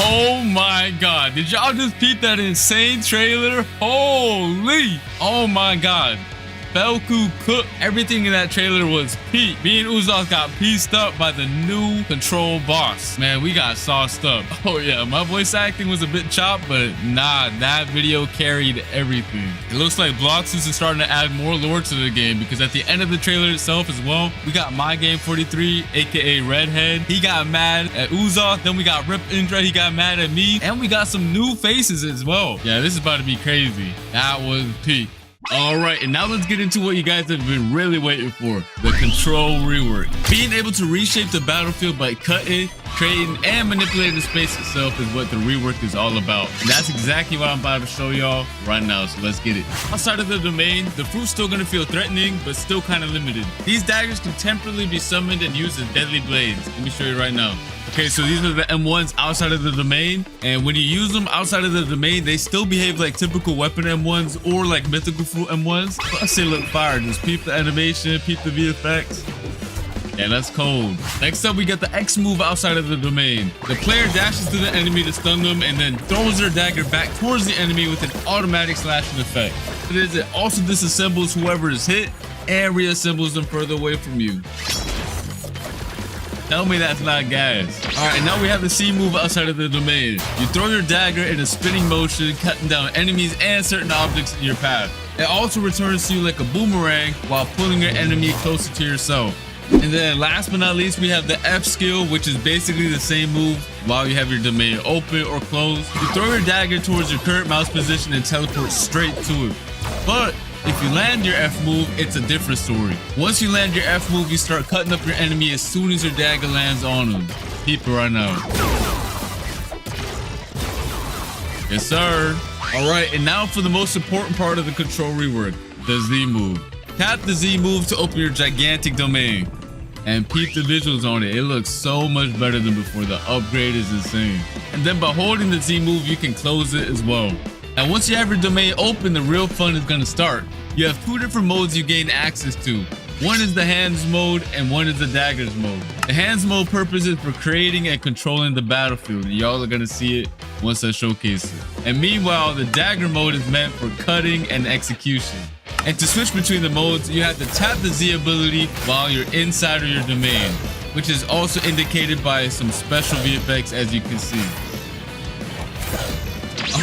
Oh my god. Did y'all just peep that insane trailer? Holy. Oh my god. Belku cooked. Everything in that trailer was peak. Me and Uzak got pieced up by the new control boss. Man, we got sauced up. Oh yeah, my voice acting was a bit chopped, but nah, that video carried everything. It looks like blox is starting to add more lore to the game, because at the end of the trailer itself as well, we got My Game 43, aka Redhead. He got mad at Uzak. Then we got Rip Indra. He got mad at me. And we got some new faces as well. Yeah, this is about to be crazy. That was peak. All right, and now let's get into what you guys have been really waiting for, the control rework. Being able to reshape the battlefield by cutting, creating, and manipulating the space itself is what the rework is all about. And that's exactly what I'm about to show y'all right now, so let's get it. Outside of the domain, the fruit's still gonna feel threatening, but still kind of limited. These daggers can temporarily be summoned and used as deadly blades. Let me show you right now. Okay, so these are the M1s outside of the domain, and when you use them outside of the domain, they still behave like typical weapon M1s or like mythical fruit M1s. Plus they look fire. Just peep the animation, peep the VFX. Yeah, that's cold. Next up, we got the X move outside of the domain. The player dashes to the enemy to stun them and then throws their dagger back towards the enemy with an automatic slashing effect. It also disassembles whoever is hit and reassembles them further away from you. Tell me that's not gas. All right, now we have the C move outside of the domain. You throw your dagger in a spinning motion, cutting down enemies and certain objects in your path. It also returns to you like a boomerang while pulling your enemy closer to yourself. And then last but not least, we have the F skill, which is basically the same move while you have your domain open or closed. You throw your dagger towards your current mouse position and teleport straight to it. But if you land your F move, it's a different story. Once you land your F move, you start cutting up your enemy as soon as your dagger lands on them. Keep it right now. Yes, sir. All right, and now for the most important part of the control rework, the Z move. Tap the Z move to open your gigantic domain. And peep the visuals on it. It looks so much better than before. The upgrade is insane. And then by holding the Z move, you can close it as well. And once you have your domain open, the real fun is gonna start. You have two different modes you gain access to. One is the hands mode and one is the daggers mode. The hands mode purpose is for creating and controlling the battlefield. Y'all are gonna see it once I showcase it. And meanwhile, the dagger mode is meant for cutting and execution. And to switch between the modes, you have to tap the Z ability while you're inside of your domain, which is also indicated by some special VFX, as you can see.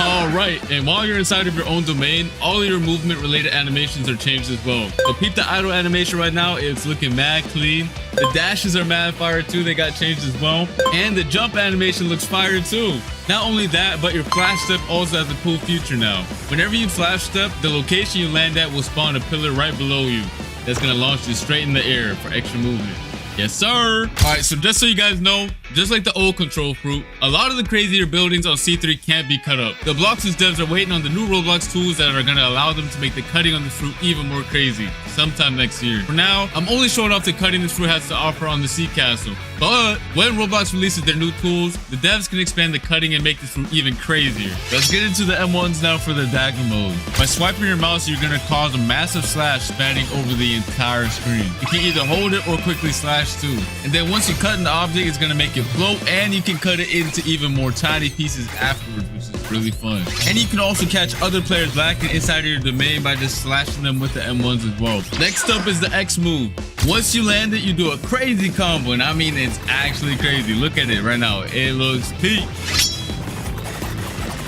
All right, and while you're inside of your own domain, all of your movement related animations are changed as well. So peep the idle animation right now. It's looking mad clean. The dashes are mad fire too. They got changed as well. And the jump animation looks fire too. Not only that, but your flash step also has a cool feature now. Whenever you flash step, the location you land at will spawn a pillar right below you that's gonna launch you straight in the air for extra movement. Yes, sir. All right, so just so you guys know, just like the old control fruit, a lot of the crazier buildings on C3 can't be cut up. The blox devs are waiting on the new Roblox tools that are gonna allow them to make the cutting on the fruit even more crazy sometime next year. For now, I'm only showing off the cutting this fruit has to offer on the Sea Castle. But when Roblox releases their new tools, the devs can expand the cutting and make this fruit even crazier. Let's get into the M1s now for the dagger mode. By swiping your mouse, you're gonna cause a massive slash spanning over the entire screen. You can either hold it or quickly slash too. And then once you cut an object, it's gonna make it float, and you can cut it into even more tiny pieces afterwards, which is really fun. And you can also catch other players lacking inside of your domain by just slashing them with the M1s as well. Next up is the X move. Once you land it, you do a crazy combo, and I mean it's actually crazy. Look at it right now. It looks peak.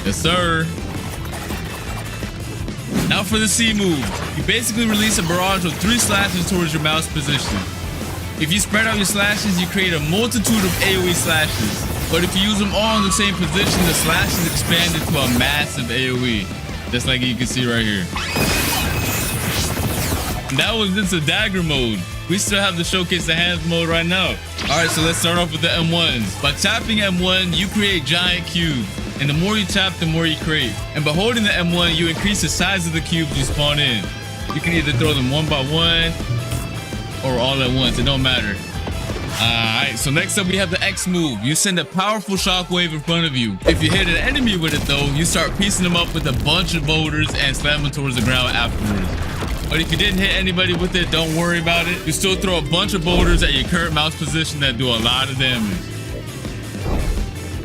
Yes, sir. Now for the C move. You basically release a barrage of 3 slashes towards your mouse position. If you spread out your slashes, you create a multitude of AoE slashes. But if you use them all in the same position, the slashes expand into a massive AoE. Just like you can see right here. And that was just a dagger mode. We still have to showcase the hands mode right now. Alright, so let's start off with the M1s. By tapping M1, you create giant cubes. And the more you tap, the more you create. And by holding the M1, you increase the size of the cubes you spawn in. You can either throw them one by one or all at once, it don't matter. Alright, so next up we have the X move. You send a powerful shockwave in front of you. If you hit an enemy with it though, you start piecing them up with a bunch of boulders and slam them towards the ground afterwards. But if you didn't hit anybody with it, don't worry about it. You still throw a bunch of boulders at your current mouse position that do a lot of damage.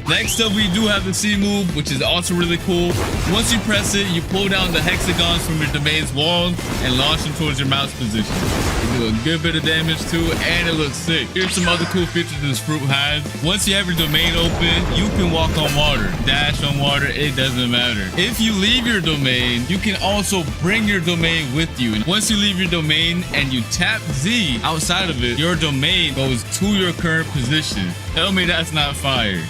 Next up, we do have the C move, which is also really cool. Once you press it, you pull down the hexagons from your domain's wall and launch them towards your mouse position. They do a good bit of damage too, and it looks sick. Here's some other cool features this fruit has. Once you have your domain open, you can walk on water, dash on water, it doesn't matter. If you leave your domain, you can also bring your domain with you. And once you leave your domain and you tap Z outside of it, your domain goes to your current position. Tell me that's not fire.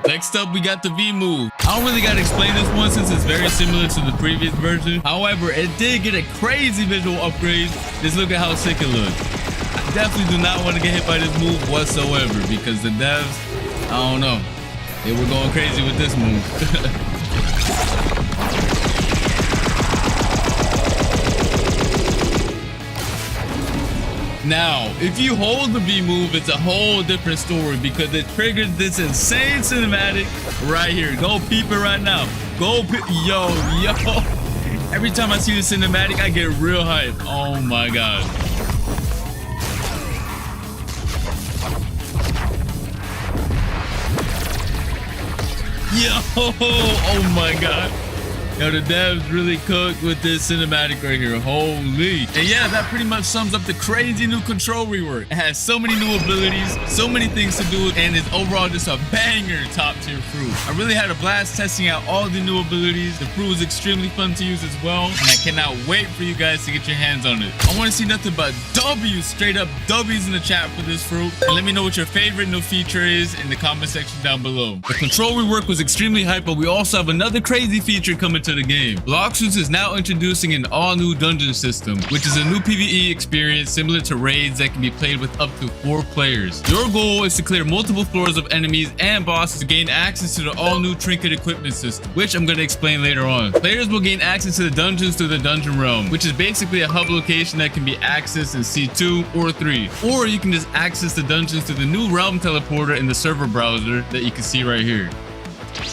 Next up, we got the V move. I don't really got to explain this one since it's very similar to the previous version. However, it did get a crazy visual upgrade. Just look at how sick it looks. I definitely do not want to get hit by this move whatsoever because the devs, I don't know, they were going crazy with this move. Now, if you hold the V move, it's a whole different story because it triggers this insane cinematic right here. Go peep it right now. Go peep. Yo. Every time I see the cinematic, I get real hype. Oh my God. Yo. Oh my God. Yo, the devs really cooked with this cinematic right here. Holy. And yeah, that pretty much sums up the crazy new control rework. It has so many new abilities, so many things to do, and it's overall just a banger top tier fruit. I really had a blast testing out all the new abilities. The fruit was extremely fun to use as well, and I cannot wait for you guys to get your hands on it. I want to see nothing but W's, straight up W's in the chat for this fruit. And let me know what your favorite new feature is in the comment section down below. The control rework was extremely hype, but we also have another crazy feature coming to the game. Blox is now introducing an all-new dungeon system, which is a new PvE experience similar to raids that can be played with up to 4 players. Your goal is to clear multiple floors of enemies and bosses to gain access to the all-new trinket equipment system, which I'm going to explain later on. Players will gain access to the dungeons through the dungeon realm, which is basically a hub location that can be accessed in C2 or 3, or you can just access the dungeons through the new realm teleporter in the server browser that you can see right here.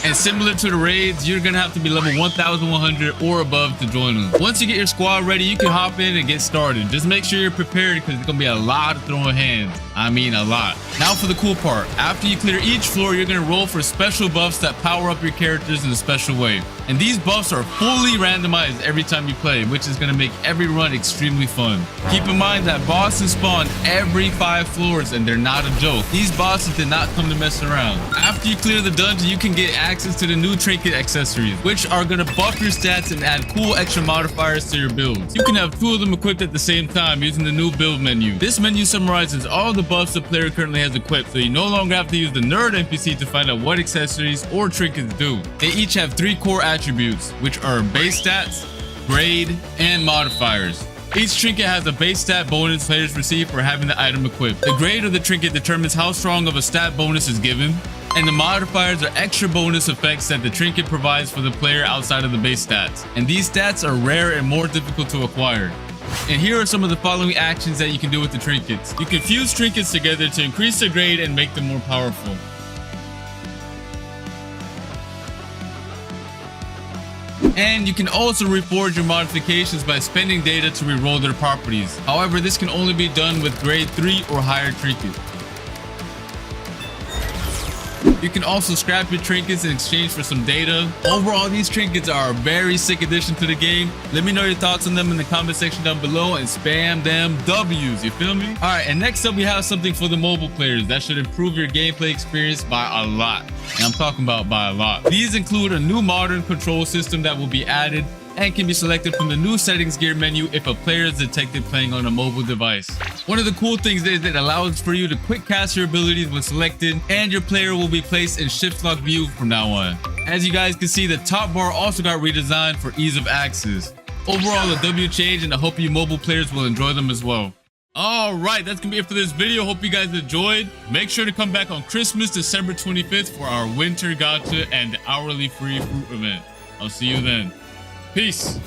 And similar to the raids, you're gonna have to be level 1100 or above to join them. Once you get your squad ready, you can hop in and get started. Just make sure you're prepared because it's gonna be a lot of throwing hands. I mean a lot. Now for the cool part. After you clear each floor, you're gonna roll for special buffs that power up your characters in a special way. And these buffs are fully randomized every time you play, which is gonna make every run extremely fun. Keep in mind that bosses spawn every 5 floors and they're not a joke. These bosses did not come to mess around. After you clear the dungeon, you can get access to the new trinket accessories, which are gonna buff your stats and add cool extra modifiers to your builds. You can have 2 of them equipped at the same time using the new build menu. This menu summarizes all the buffs the player currently has equipped, so you no longer have to use the nerd NPC to find out what accessories or trinkets do. They each have 3 core attributes, which are base stats, grade, and modifiers. Each trinket has a base stat bonus players receive for having the item equipped. The grade of the trinket determines how strong of a stat bonus is given, and the modifiers are extra bonus effects that the trinket provides for the player outside of the base stats. And these stats are rare and more difficult to acquire. And here are some of the following actions that you can do with the trinkets. You can fuse trinkets together to increase their grade and make them more powerful. And you can also reforge your modifications by spending data to reroll their properties. However, this can only be done with grade 3 or higher trinkets. You can also scrap your trinkets in exchange for some data. Overall, these trinkets are a very sick addition to the game. Let me know your thoughts on them in the comment section down below and spam them W's, you feel me? All right, and next up we have something for the mobile players that should improve your gameplay experience by a lot. And I'm talking about by a lot. These include a new modern control system that will be added and can be selected from the new settings gear menu if a player is detected playing on a mobile device. One of the cool things is that it allows for you to quick cast your abilities when selected, and your player will be placed in shift lock view from now on. As you guys can see, the top bar also got redesigned for ease of access. Overall, a W change, and I hope you mobile players will enjoy them as well. All right, that's gonna be it for this video. Hope you guys enjoyed. Make sure to come back on Christmas, December 25th for our winter gacha and hourly free fruit event. I'll see you then. Peace.